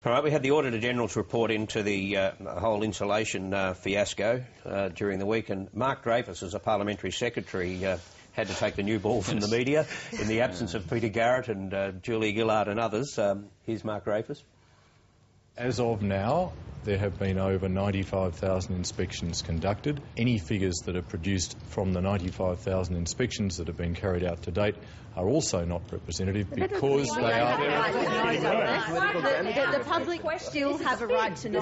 All right, we had the Auditor-General's report into the whole insulation fiasco during the week, and Mark Dreyfus, as a parliamentary secretary, had to take the new ball from the media in the absence of Peter Garrett and Julia Gillard and others. Here's Mark Dreyfus. As of now, there have been over 95,000 inspections conducted. Any figures that are produced from the 95,000 inspections that have been carried out to date are also not representative because they are... The public still have a right to know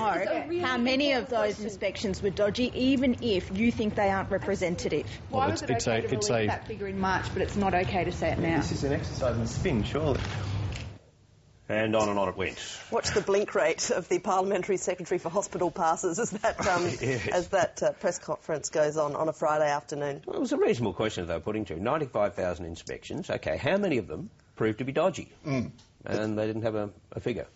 how many of those inspections were dodgy, even if you think they aren't representative. Why was it okay to release that figure in March, but it's not okay to say it now? This is an exercise in spin, surely. And on it went. Watch the blink rate of the Parliamentary Secretary for Hospital Passes as that, yes. as that press conference goes on a Friday afternoon. Well, it was a reasonable question that they were putting to. 95,000 inspections. OK, how many of them proved to be dodgy? And they didn't have a figure.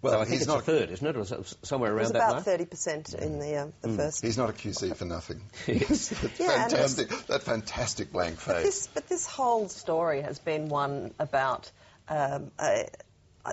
Well, so I think it's a third, isn't it? Or somewhere around that mark? It was about 30% in the first. He's not a QC for nothing. Yes. That fantastic blank face. But this whole story has been one about...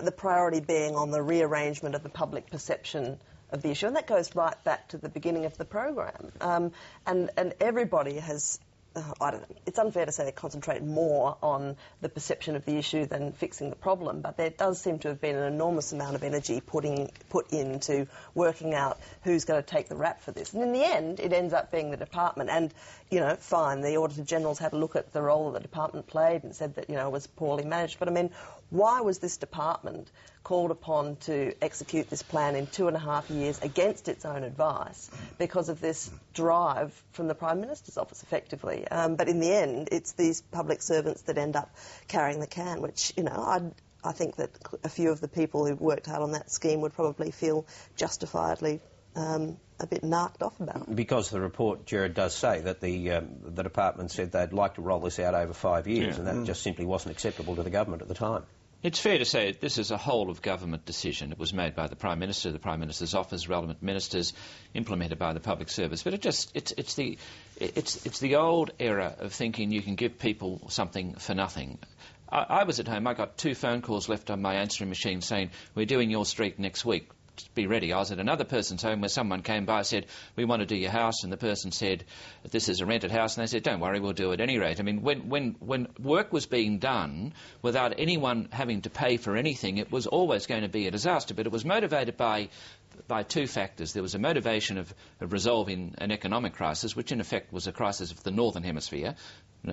the priority being on the rearrangement of the public perception of the issue, and that goes right back to the beginning of the program. And everybody has, I don't know, it's unfair to say they concentrate more on the perception of the issue than fixing the problem, but there does seem to have been an enormous amount of energy put into working out who's going to take the rap for this. And in the end, it ends up being the department. And, you know, fine, the Auditor-General's had a look at the role that the department played and said that, you know, it was poorly managed. But, I mean, why was this department called upon to execute this plan in 2.5 years against its own advice because of this drive from the Prime Minister's office, effectively? But in the end, it's these public servants that end up carrying the can, which, you know, I think that a few of the people who worked hard on that scheme would probably feel justifiably a bit narked off about. Because the report, Gerard, does say that the department said they'd like to roll this out over 5 years, and that just simply wasn't acceptable to the government at the time. It's fair to say this is a whole-of-government decision. It was made by the Prime Minister, the Prime Minister's office, relevant ministers, implemented by the public service. But it's the old era of thinking you can give people something for nothing. I was at home. I got 2 phone calls left on my answering machine saying, "We're doing your street next week. Be ready." I was at another person's home where someone came by and said, "We want to do your house," and the person said, "This is a rented house," and they said, "Don't worry, we'll do it at any rate." I mean, when work was being done without anyone having to pay for anything, it was always going to be a disaster. But it was motivated by 2 factors. There was a motivation of resolving an economic crisis, which in effect was a crisis of the Northern Hemisphere,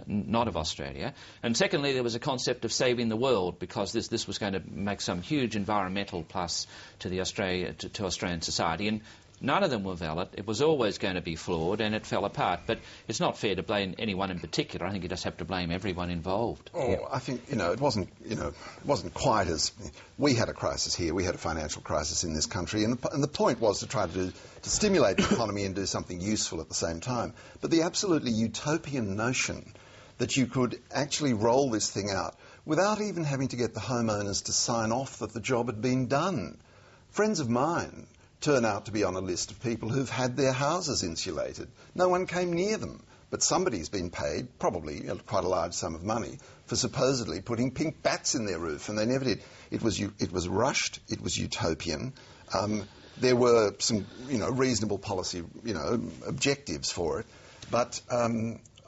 not of Australia. And secondly, there was a concept of saving the world, because this was going to make some huge environmental plus to the Australian society. And none of them were valid. It was always going to be flawed, and it fell apart. But it's not fair to blame anyone in particular. I think you just have to blame everyone involved. Oh, I think, it wasn't quite as... We had a crisis here. We had a financial crisis in this country, and the point was to try to stimulate the economy and do something useful at the same time. But the absolutely utopian notion that you could actually roll this thing out without even having to get the homeowners to sign off that the job had been done. Friends of mine turn out to be on a list of people who've had their houses insulated. No one came near them, but somebody's been paid, probably quite a large sum of money, for supposedly putting pink bats in their roof, and they never did. It was rushed, it was utopian. There were some, reasonable policy, objectives for it, but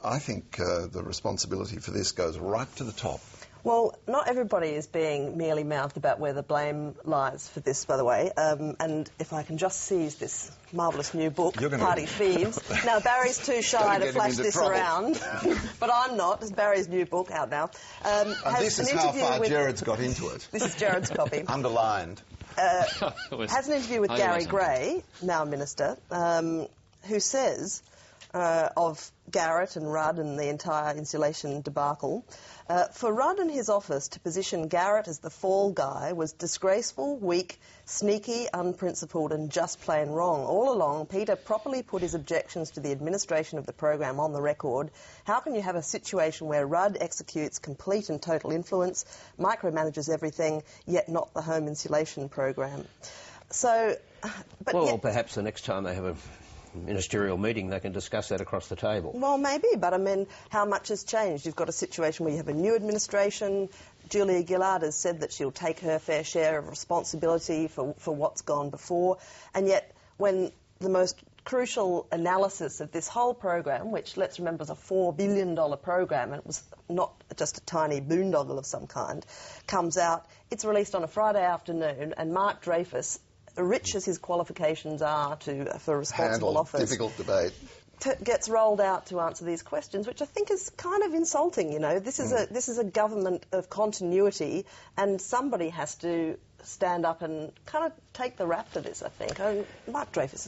I think the responsibility for this goes right to the top. Well, not everybody is being mealy-mouthed about where the blame lies for this, by the way. And if I can just seize this marvellous new book, Party Thieves. Now, Barry's too shy to flash this around, but I'm not. It's Barry's new book out now. And this is how far Gerard's got into it. This is Gerard's copy. Underlined. Has an interview with Gary Gray, now Minister, who says of Garrett and Rudd and the entire insulation debacle, for Rudd and his office to position Garrett as the fall guy was disgraceful, weak, sneaky, unprincipled and just plain wrong. All along, Peter properly put his objections to the administration of the program on the record. How can you have a situation where Rudd executes complete and total influence, micromanages everything, yet not the home insulation program? So... Well, perhaps the next time they have a ministerial meeting, they can discuss that across the table. Well, maybe, but I mean, how much has changed? You've got a situation where you have a new administration, Julia Gillard has said that she'll take her fair share of responsibility for what's gone before, and yet when the most crucial analysis of this whole program, which, let's remember, is a $4 billion program, and it was not just a tiny boondoggle of some kind, comes out, it's released on a Friday afternoon, and Mark Dreyfus, rich as his qualifications are for responsible office, difficult debate, gets rolled out to answer these questions, which I think is kind of insulting. You know, this is a government of continuity, and somebody has to stand up and kind of take the rap for this. I think Mark Dreyfus